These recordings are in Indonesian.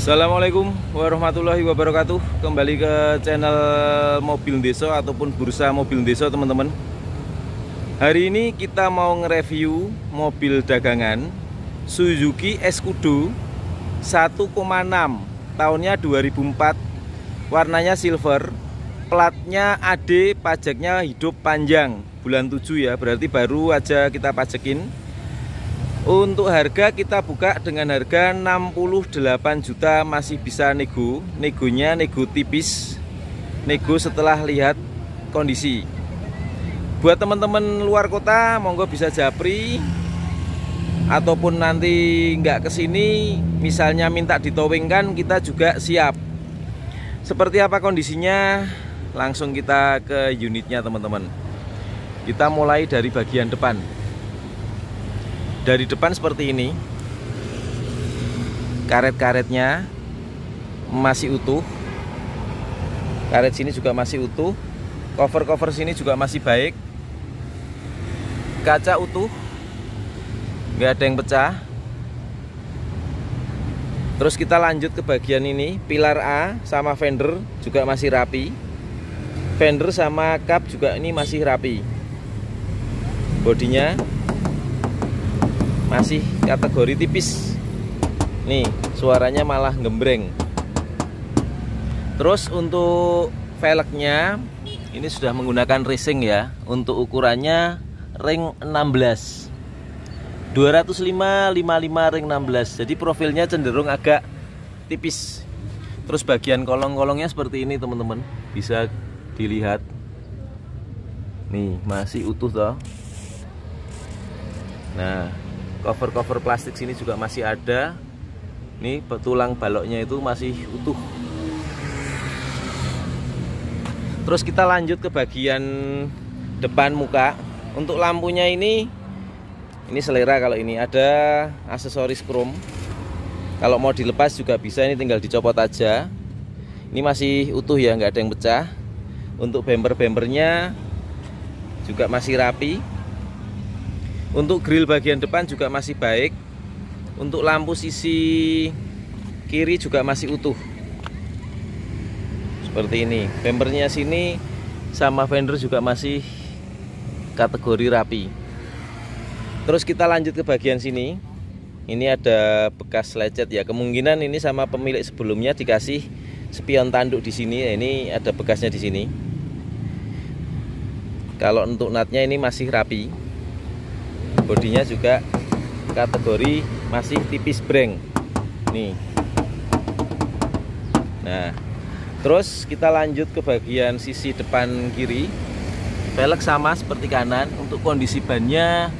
Assalamualaikum warahmatullahi wabarakatuh. Kembali ke channel Mobil Deso ataupun Bursa Mobil Deso, teman-teman. Hari ini kita mau nge-review mobil dagangan Suzuki Escudo 1,6, tahunnya 2004, warnanya silver, platnya AD, pajaknya hidup panjang, bulan 7 ya, berarti baru aja kita pajekin. Untuk harga kita buka dengan harga 68 juta, masih bisa negonya nego tipis, nego setelah lihat kondisi. Buat teman-teman luar kota, monggo bisa japri, ataupun nanti nggak kesini, misalnya minta ditowingkan, kita juga siap. Seperti apa kondisinya? Langsung kita ke unitnya, teman-teman. Kita mulai dari bagian depan. Dari depan seperti ini, karet-karetnya masih utuh, karet sini juga masih utuh, cover-cover sini juga masih baik, kaca utuh, nggak ada yang pecah. Terus kita lanjut ke bagian ini, pilar A sama fender juga masih rapi, fender sama kap juga ini masih rapi, bodinya masih kategori tipis. Nih, suaranya malah gembreng. Terus untuk velgnya ini sudah menggunakan racing ya. Untuk ukurannya ring 16. 205 55 ring 16. Jadi profilnya cenderung agak tipis. Terus bagian kolong-kolongnya seperti ini, teman-teman. Bisa dilihat. Nih, masih utuh toh. Nah, cover-cover plastik sini juga masih ada. Nih, tulang baloknya itu masih utuh. Terus kita lanjut ke bagian depan muka. Untuk lampunya ini selera. Kalau ini ada aksesoris chrome. Kalau mau dilepas juga bisa, ini tinggal dicopot aja. Ini masih utuh ya, nggak ada yang pecah. Untuk bumper-bumpernya juga masih rapi. Untuk grill bagian depan juga masih baik. Untuk lampu sisi kiri juga masih utuh. Seperti ini. Bumpernya sini sama fender juga masih kategori rapi. Terus kita lanjut ke bagian sini. Ini ada bekas lecet ya. Kemungkinan ini sama pemilik sebelumnya dikasih spion tanduk di sini. Ini ada bekasnya di sini. Kalau untuk natnya ini masih rapi. Bodinya juga kategori masih tipis breng. Nih. Nah, terus kita lanjut ke bagian sisi depan kiri. Velg sama seperti kanan. Untuk kondisi bannya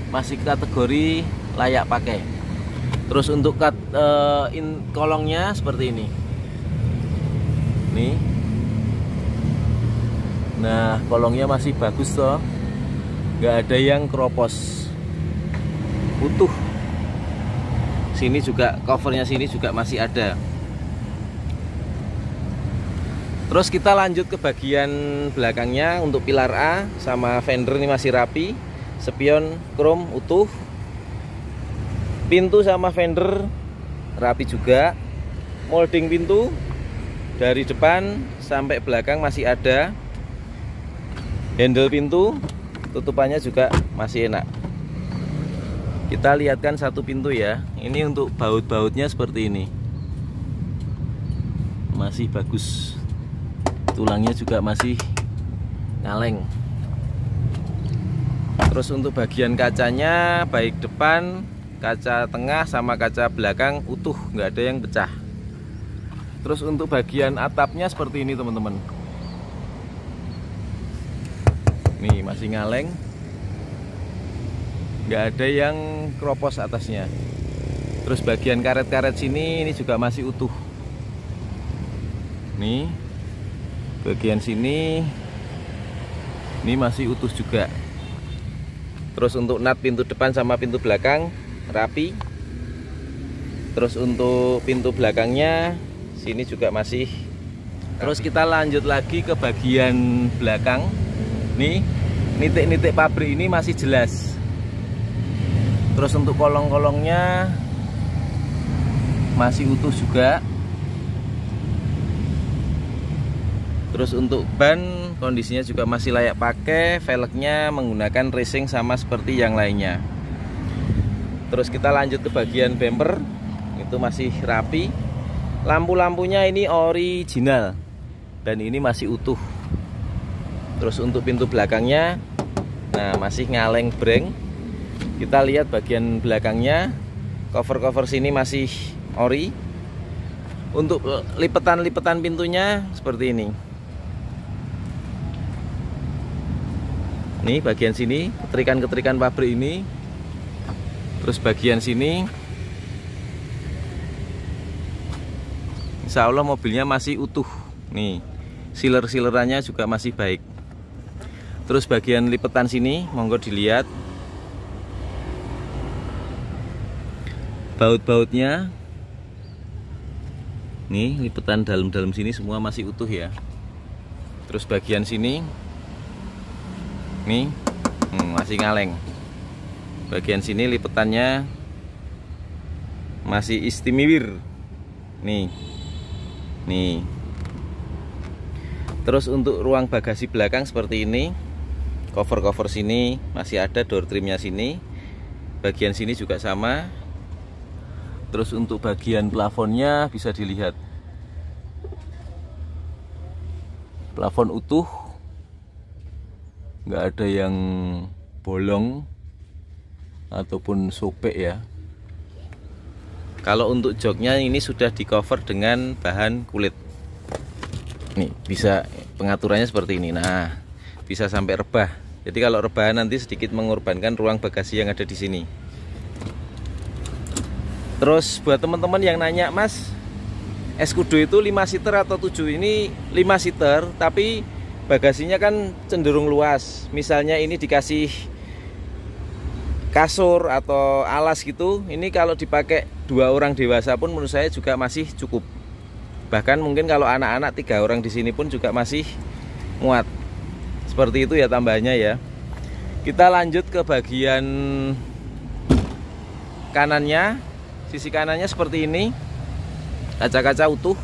masih kategori layak pakai. Terus untuk kolongnya seperti ini. Nih. Nah, kolongnya masih bagus toh. Nggak ada yang keropos, utuh. Sini juga covernya sini juga masih ada. Terus kita lanjut ke bagian belakangnya. Untuk pilar A sama fender ini masih rapi, spion chrome utuh, pintu sama fender rapi juga, molding pintu dari depan sampai belakang masih ada, handle pintu tutupannya juga masih enak. Kita lihatkan satu pintu ya. Ini untuk baut-bautnya seperti ini, masih bagus. Tulangnya juga masih ngaleng. Terus untuk bagian kacanya, baik depan, kaca tengah sama kaca belakang utuh, nggak ada yang pecah. Terus untuk bagian atapnya seperti ini, teman-teman. Nih, masih ngaleng, nggak ada yang keropos atasnya. Terus bagian karet-karet sini ini juga masih utuh. Nih, bagian sini ini masih utuh juga. Terus untuk nut pintu depan sama pintu belakang rapi. Terus untuk pintu belakangnya sini juga masih. Terus kita lanjut lagi ke bagian belakang. Nih, nitik-nitik pabrik ini masih jelas. Terus untuk kolong-kolongnya masih utuh juga. Terus untuk ban kondisinya juga masih layak pakai, velgnya menggunakan racing sama seperti yang lainnya. Terus kita lanjut ke bagian bumper, itu masih rapi. Lampu-lampunya ini original dan ini masih utuh. Terus untuk pintu belakangnya, nah masih ngaleng breng. Kita lihat bagian belakangnya, cover-cover sini masih ori. Untuk lipetan-lipetan pintunya seperti ini. Nih bagian sini, ketrikan-ketrikan pabrik ini. Terus bagian sini, insya Allah mobilnya masih utuh. Nih, sealer-sealerannya juga masih baik. Terus bagian lipetan sini, monggo dilihat. Baut-bautnya, nih lipetan dalam-dalam sini semua masih utuh ya. Terus bagian sini, nih masih ngaleng. Bagian sini lipetannya masih istimewir. Nih. Terus untuk ruang bagasi belakang seperti ini. Cover-cover sini masih ada, door trimnya sini. Bagian sini juga sama. Terus untuk bagian plafonnya bisa dilihat. Plafon utuh. Nggak ada yang bolong ataupun sobek ya. Kalau untuk joknya ini sudah di cover dengan bahan kulit. Nih bisa pengaturannya seperti ini. Nah bisa sampai rebah. Jadi kalau rebahan nanti sedikit mengorbankan ruang bagasi yang ada di sini. Terus buat teman-teman yang nanya, Mas, Escudo itu 5 seater atau 7? Ini 5 seater tapi bagasinya kan cenderung luas. Misalnya ini dikasih kasur atau alas gitu, ini kalau dipakai 2 orang dewasa pun menurut saya juga masih cukup. Bahkan mungkin kalau anak-anak 3 orang di sini pun juga masih muat. Seperti itu ya tambahannya ya. Kita lanjut ke bagian kanannya. Sisi kanannya seperti ini. Kaca-kaca utuh.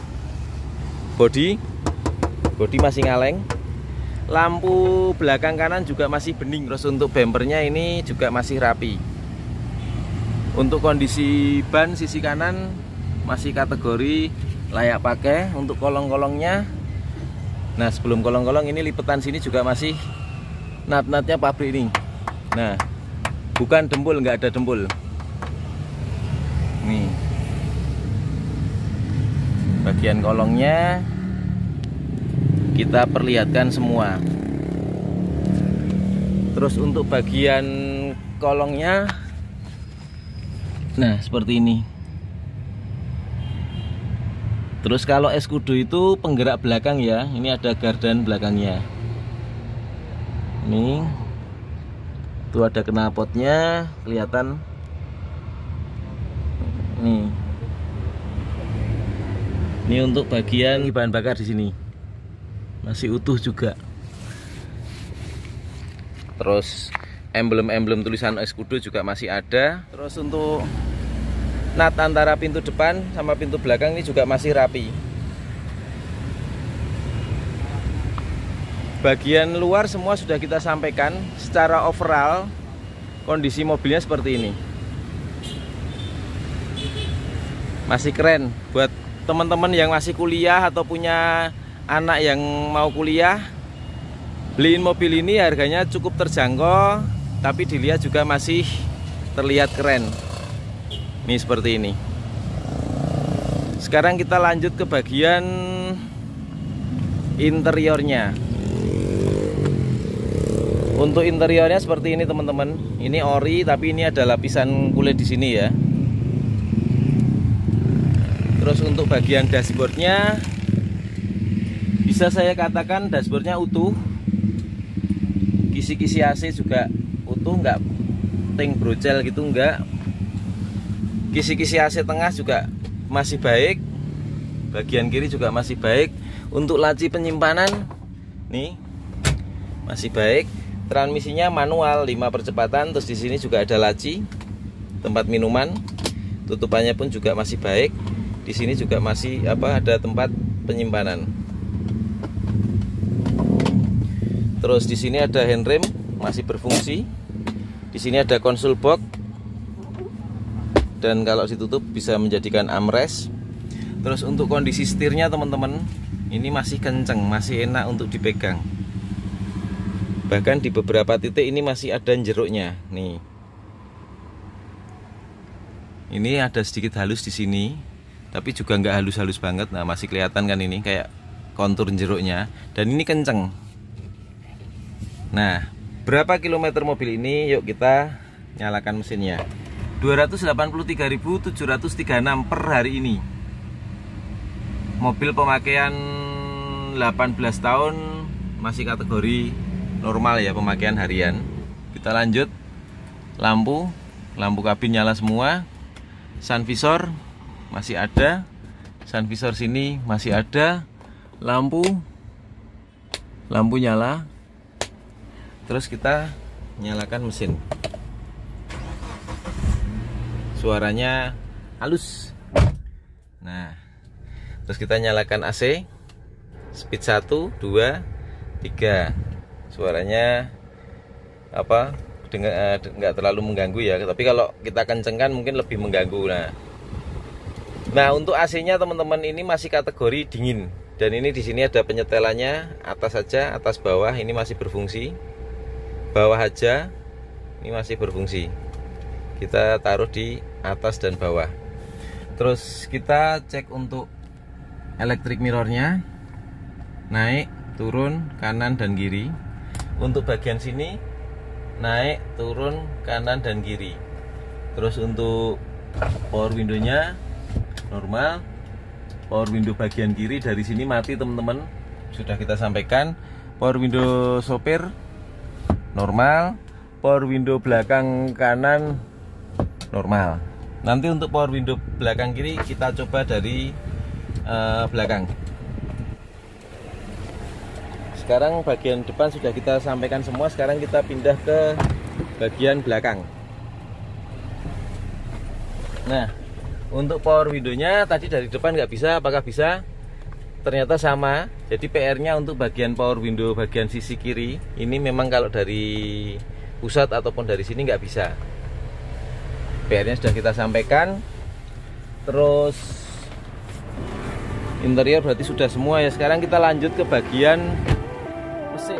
Bodi masih ngaleng. Lampu belakang kanan juga masih bening. Terus untuk bumpernya ini juga masih rapi. Untuk kondisi ban sisi kanan masih kategori layak pakai. Untuk kolong-kolongnya, nah sebelum kolong-kolong ini lipetan sini juga masih nat-natnya pabrik ini. Nah bukan dempul, nggak ada dempul. Nih bagian kolongnya kita perlihatkan semua. Terus untuk bagian kolongnya, nah seperti ini. Terus kalau Escudo itu penggerak belakang ya, ini ada gardan belakangnya. Ini tuh ada knalpotnya, kelihatan. Nih. Ini untuk bagian bahan bakar di sini. Masih utuh juga. Terus emblem-emblem tulisan Escudo juga masih ada. Terus untuk nat antara pintu depan sama pintu belakang ini juga masih rapi. Bagian luar semua sudah kita sampaikan. Secara overall kondisi mobilnya seperti ini. Masih keren. Buat teman-teman yang masih kuliah atau punya anak yang mau kuliah, beliin mobil ini harganya cukup terjangkau, tapi dilihat juga masih terlihat keren. Ini seperti ini. Sekarang kita lanjut ke bagian interiornya. Untuk interiornya seperti ini teman-teman. Ini ori tapi ini ada lapisan kulit di sini ya. Terus untuk bagian dashboardnya, bisa saya katakan dashboardnya utuh. Kisi-kisi AC juga utuh, nggak ting brocel gitu, nggak. Kisi-kisi AC tengah juga masih baik. Bagian kiri juga masih baik. Untuk laci penyimpanan nih masih baik. Transmisinya manual 5 percepatan. Terus di sini juga ada laci tempat minuman. Tutupannya pun juga masih baik. Di sini juga masih ada tempat penyimpanan. Terus di sini ada handrem masih berfungsi. Di sini ada konsol box. Dan kalau ditutup bisa menjadikan armrest. Terus untuk kondisi setirnya teman-teman, ini masih kenceng, masih enak untuk dipegang. Bahkan di beberapa titik ini masih ada jeruknya. Nih. Ini ada sedikit halus di sini, tapi juga nggak halus-halus banget. Nah, masih kelihatan kan ini kayak kontur jeruknya. Dan ini kenceng. Nah, berapa kilometer mobil ini? Yuk kita nyalakan mesinnya. 283.736 per hari ini. Mobil pemakaian 18 tahun, masih kategori normal ya, pemakaian harian. Kita lanjut. Lampu kabin nyala semua. Sun visor masih ada. Sun visor sini masih ada. Lampu nyala. Terus kita nyalakan mesin. Suaranya halus. Nah, terus kita nyalakan AC. Speed 1, 2, 3. Suaranya nggak terlalu mengganggu ya, tapi kalau kita kencengkan mungkin lebih mengganggu. Nah untuk AC-nya teman-teman ini masih kategori dingin, dan ini di sini ada penyetelannya, atas saja, atas bawah ini masih berfungsi, bawah aja ini masih berfungsi. Kita taruh di atas dan bawah. Terus kita cek untuk electric mirrornya, naik, turun, kanan dan kiri. Untuk bagian sini naik, turun, kanan dan kiri. Terus untuk power window-nya normal. Power window bagian kiri dari sini mati teman-teman, sudah kita sampaikan. Power window sopir normal. Power window belakang kanan normal. Nanti untuk power window belakang kiri kita coba dari belakang. Sekarang bagian depan sudah kita sampaikan semua. Sekarang kita pindah ke bagian belakang. Nah, untuk power window-nya tadi dari depan nggak bisa. Apakah bisa? Ternyata sama. Jadi PR-nya untuk bagian power window bagian sisi kiri ini memang kalau dari pusat ataupun dari sini nggak bisa. PR-nya sudah kita sampaikan. Terus interior berarti sudah semua ya. Sekarang kita lanjut ke bagian mesin.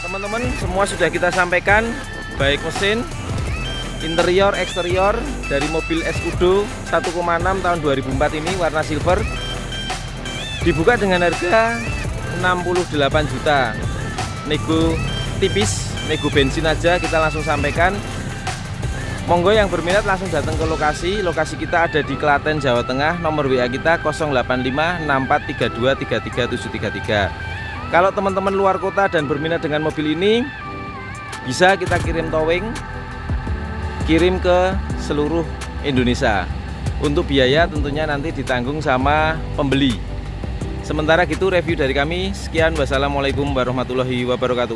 Teman-teman, semua sudah kita sampaikan, baik mesin, interior, eksterior dari mobil Escudo 1,6 tahun 2004 ini warna silver. Dibuka dengan harga 68 juta. Nego tipis, nego bensin aja kita langsung sampaikan. Monggo yang berminat langsung datang ke lokasi. Lokasi kita ada di Klaten, Jawa Tengah. Nomor WA kita 08564323373. Kalau teman-teman luar kota dan berminat dengan mobil ini, bisa kita kirim towing, kirim ke seluruh Indonesia. Untuk biaya tentunya nanti ditanggung sama pembeli. Sementara gitu review dari kami. Sekian, wassalamualaikum warahmatullahi wabarakatuh.